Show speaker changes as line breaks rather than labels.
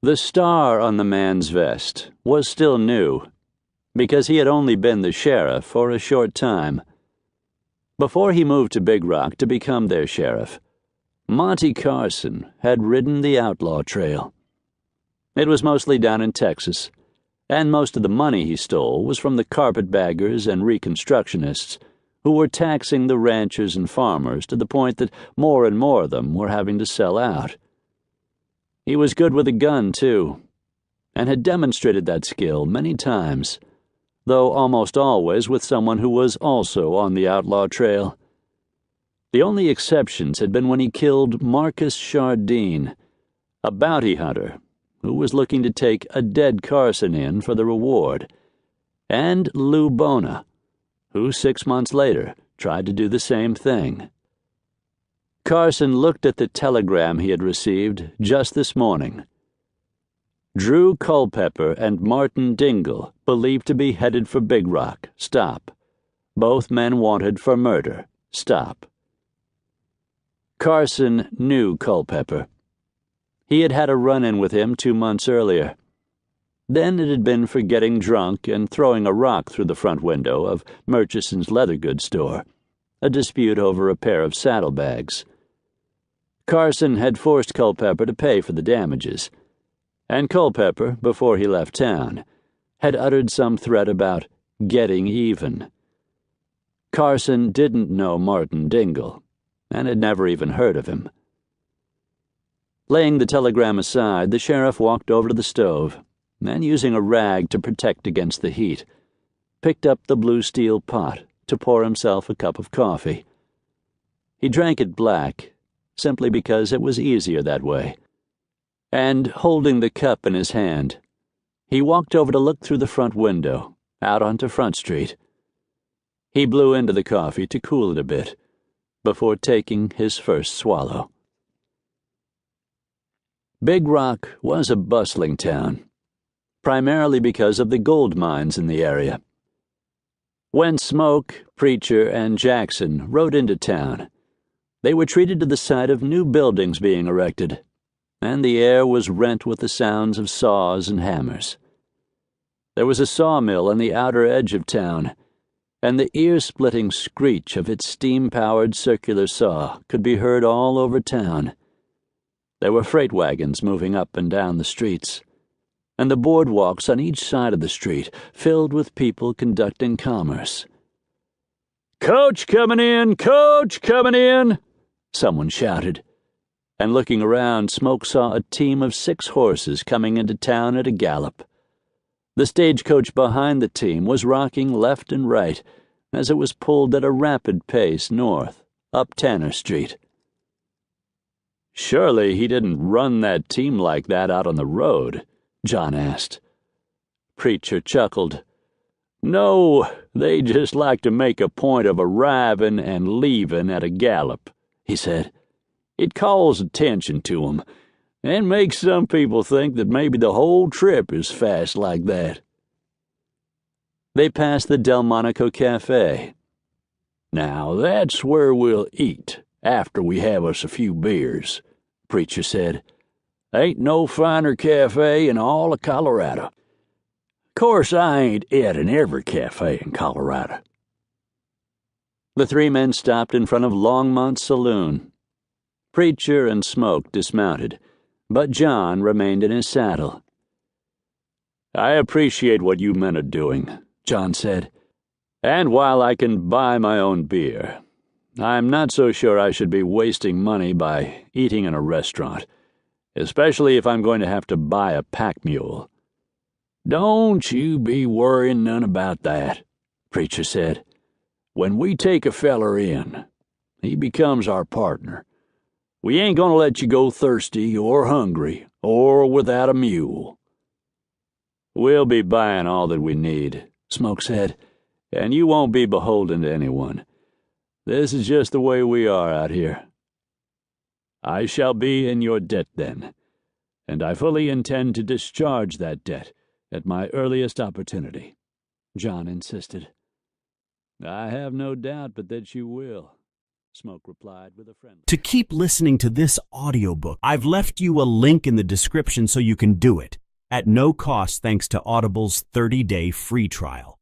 The star on the man's vest was still new, because he had only been the sheriff for a short time. Before he moved to Big Rock to become their sheriff, Monty Carson had ridden the outlaw trail. It was mostly down in Texas, and most of the money he stole was from the carpetbaggers and reconstructionists who were taxing the ranchers and farmers to the point that more and more of them were having to sell out. He was good with a gun, too, and had demonstrated that skill many times, though almost always with someone who was also on the outlaw trail. The only exceptions had been when he killed Marcus Chardine, a bounty hunter who was looking to take a dead Carson in for the reward, and Lou Bona, who 6 months later tried to do the same thing. Carson looked at the telegram he had received just this morning. Drew Culpepper and Martin Dingle, believed to be headed for Big Rock, stop. Both men wanted for murder, stop. Carson knew Culpepper. He had had a run-in with him 2 months earlier. Then it had been for getting drunk and throwing a rock through the front window of Murchison's leather goods store, a dispute over a pair of saddlebags. Carson had forced Culpepper to pay for the damages, and Culpepper, before he left town, had uttered some threat about getting even. Carson didn't know Martin Dingle, and had never even heard of him. Laying the telegram aside, the sheriff walked over to the stove, and using a rag to protect against the heat, picked up the blue steel pot to pour himself a cup of coffee. He drank it black, simply because it was easier that way. And, holding the cup in his hand, he walked over to look through the front window, out onto Front Street. He blew into the coffee to cool it a bit, before taking his first swallow. Big Rock was a bustling town, primarily because of the gold mines in the area. When Smoke, Preacher, and Jackson rode into town, they were treated to the sight of new buildings being erected, and the air was rent with the sounds of saws and hammers. There was a sawmill on the outer edge of town, and the ear-splitting screech of its steam-powered circular saw could be heard all over town. There were freight wagons moving up and down the streets, and the boardwalks on each side of the street filled with people conducting commerce. "Coach coming in! Coach coming in!" someone shouted, and looking around, Smoke saw a team of 6 horses coming into town at a gallop. The stagecoach behind the team was rocking left and right as it was pulled at a rapid pace north, up Tanner Street. "Surely he didn't run that team like that out on the road?" John asked. Preacher chuckled. "No, they just like to make a point of arriving and leaving at a gallop," he said. "It calls attention to 'em, and makes some people think that maybe the whole trip is fast like that." They passed the Delmonico Cafe. "Now that's where we'll eat, after we have us a few beers," Preacher said. "Ain't no finer cafe in all of Colorado. Course, I ain't et in every cafe in Colorado." The 3 men stopped in front of Longmont's saloon. Preacher and Smoke dismounted, but John remained in his saddle. "I appreciate what you men are doing," John said. "And while I can buy my own beer, I'm not so sure I should be wasting money by eating in a restaurant, especially if I'm going to have to buy a pack mule." "Don't you be worrying none about that," Preacher said. "When we take a feller in, he becomes our partner. We ain't gonna let you go thirsty or hungry or without a mule." "We'll be buying all that we need," Smoke said, "and you won't be beholden to anyone. This is just the way we are out here." "I shall be in your debt then, and I fully intend to discharge that debt at my earliest opportunity," John insisted. "I have no doubt but that you will." Smoke replied with a friendly.
To keep listening to this audiobook, I've left you a link in the description so you can do it, at no cost thanks to Audible's 30-day free trial.